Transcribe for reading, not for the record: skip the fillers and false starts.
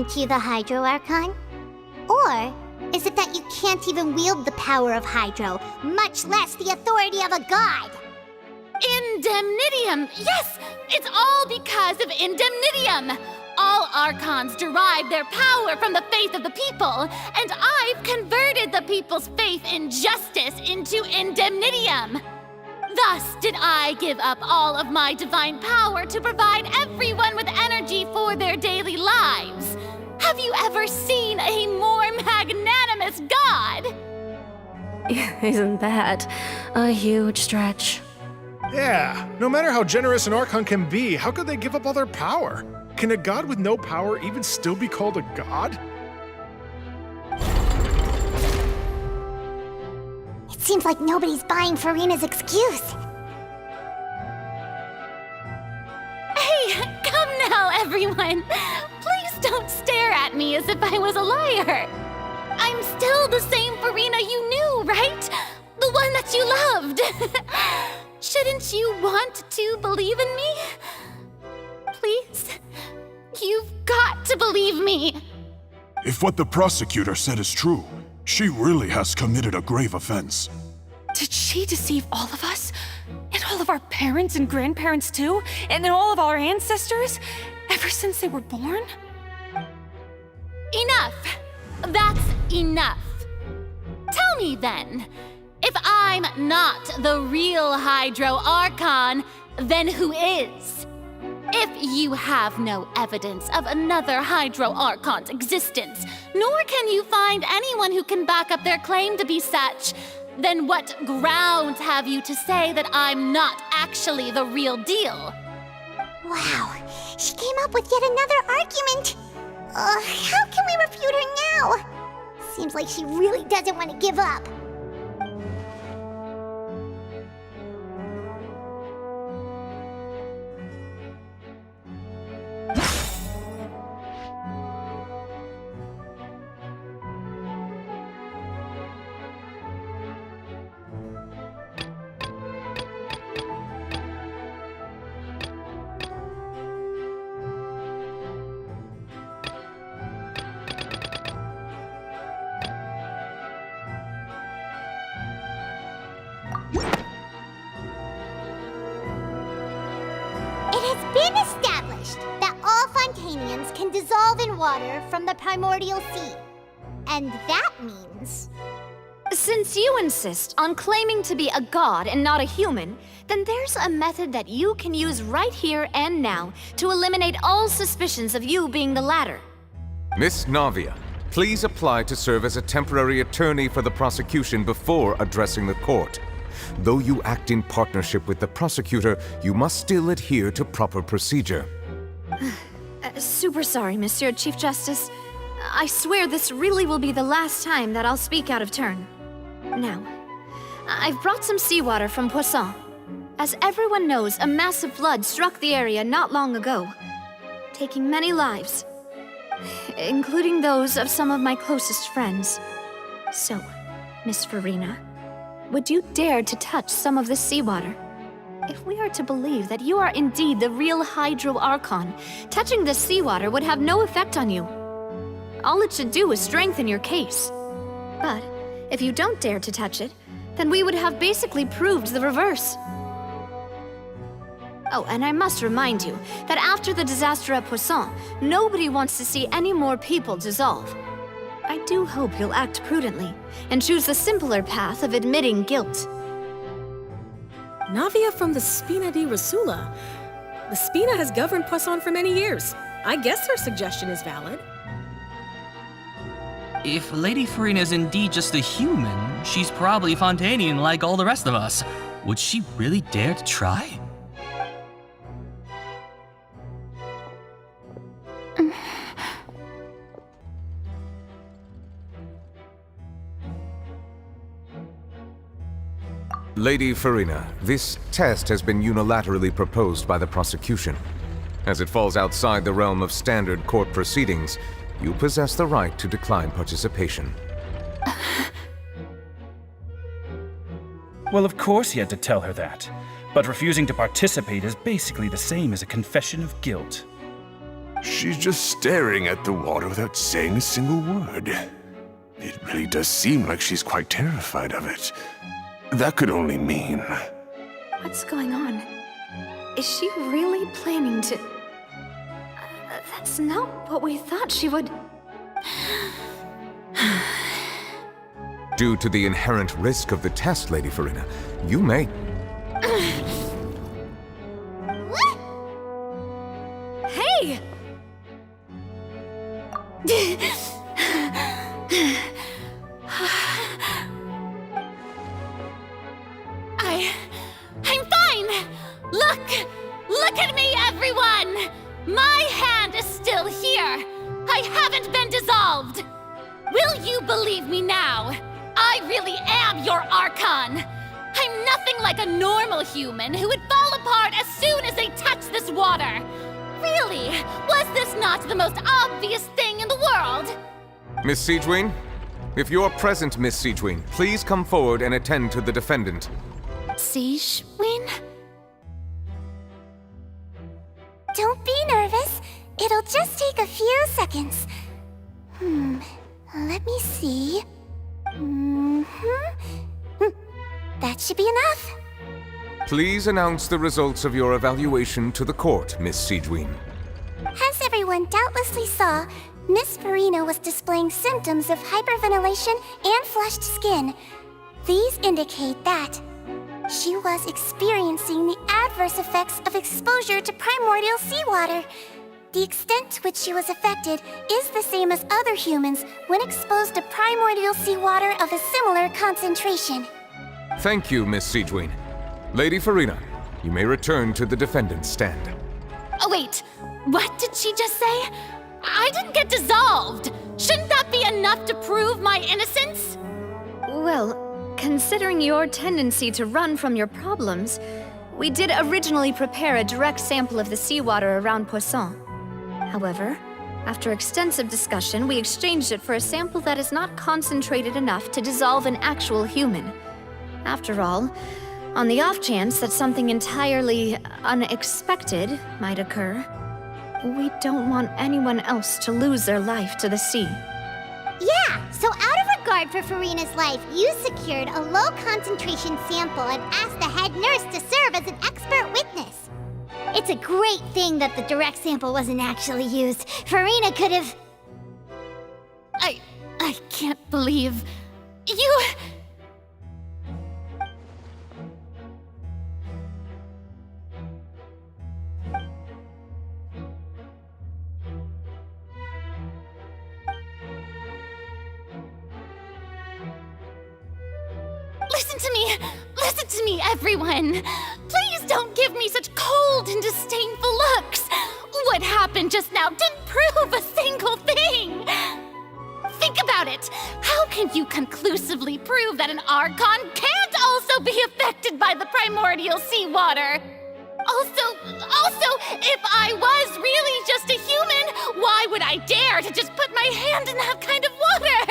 Aren't you the Hydro Archon? Or is it that you can't even wield the power of Hydro, much less the authority of a god? Indemnitium! Yes! It's all because of Indemnitium! All Archons derive their power from the faith of the people, and I've converted the people's faith in justice into Indemnitium! Thus did I give up all of my divine power to provide everyone with energy for their daily lives. Have you ever seen a more magnanimous god? Isn't that a huge stretch? Yeah, no matter how generous an Archon can be, how could they give up all their power? Can a god with no power even still be called a god? It seems like nobody's buying Farina's excuse. Hey, come now, everyone! Please don't stare at me as if I was a liar! I'm still the same Farina you knew, right? The one that you loved! Shouldn't you want to believe in me? Please? You've got to believe me! If what the prosecutor said is true, she really has committed a grave offense. Did she deceive all of us? And all of our parents and grandparents too? And all of our ancestors? Ever since they were born? Enough! That's enough! Tell me then, if I'm not the real Hydro Archon, then who is? If you have no evidence of another Hydro Archon's existence, nor can you find anyone who can back up their claim to be such, then what grounds have you to say that I'm not actually the real deal? Wow, she came up with yet another argument. How can we refute her now? Seems like she really doesn't want to give up. It has been established that all Fontanians can dissolve in water from the primordial sea. And that means... Since you insist on claiming to be a god and not a human, then there's a method that you can use right here and now to eliminate all suspicions of you being the latter. Miss Navia, please apply to serve as a temporary attorney for the prosecution before addressing the court. Though you act in partnership with the prosecutor, you must still adhere to proper procedure. Super sorry, Monsieur Chief Justice. I swear this really will be the last time that I'll speak out of turn. Now, I've brought some seawater from Poisson. As everyone knows, a massive flood struck the area not long ago, taking many lives, including those of some of my closest friends. So, Miss Farina, would you dare to touch some of this seawater? If we are to believe that you are indeed the real Hydro Archon, touching this seawater would have no effect on you. All it should do is strengthen your case. But if you don't dare to touch it, then we would have basically proved the reverse. Oh, and I must remind you that after the disaster at Poisson, nobody wants to see any more people dissolve. I do hope you'll act prudently and choose the simpler path of admitting guilt. Navia from the Spina di Rasula. The Spina has governed Poisson for many years. I guess her suggestion is valid. If Lady Farina is indeed just a human, she's probably Fontanian like all the rest of us. Would she really dare to try? Lady Farina, this test has been unilaterally proposed by the prosecution. As it falls outside the realm of standard court proceedings, you possess the right to decline participation. Well, of course he had to tell her that. But refusing to participate is basically the same as a confession of guilt. She's just staring at the water without saying a single word. It really does seem like she's quite terrified of it. That could only mean... What's going on? Is she really planning to... That's not what we thought she would... Due to the inherent risk of the test, Lady Farina, you may... What? Hey! I'm fine! Look at me, everyone! My hand is still here! I haven't been dissolved! Will you believe me now? I really am your Archon! I'm nothing like a normal human who would fall apart as soon as they touch this water! Really, was this not the most obvious thing in the world? Miss Siegewien? If you're present, Miss Siegewien, please come forward and attend to the defendant. Siegewien? Don't be nervous. It'll just take a few seconds. Let me see. That should be enough. Please announce the results of your evaluation to the court, Miss Siegewien. As everyone doubtlessly saw, Miss Farina was displaying symptoms of hyperventilation and flushed skin. These indicate that she was experiencing the adverse effects of exposure to primordial seawater. The extent to which she was affected is the same as other humans when exposed to primordial seawater of a similar concentration. Thank you, Miss Siegewien. Lady Farina, you may return to the defendant's stand. Oh wait, what did she just say? I didn't get dissolved! Shouldn't that be enough to prove my innocence? Well, considering your tendency to run from your problems, we did originally prepare a direct sample of the seawater around Poisson. However, after extensive discussion, we exchanged it for a sample that is not concentrated enough to dissolve an actual human. After all, on the off chance that something entirely unexpected might occur, we don't want anyone else to lose their life to the sea. Yeah, so out of regard for Farina's life, you secured a low-concentration sample and asked the head nurse to serve as an expert witness. It's a great thing that the direct sample wasn't actually used. Farina could have... I can't believe... you... Listen to me, everyone! Please don't give me such cold and disdainful looks! What happened just now didn't prove a single thing! Think about it! How can you conclusively prove that an Archon can't also be affected by the primordial seawater? Also, if I was really just a human, why would I dare to just put my hand in that kind of water?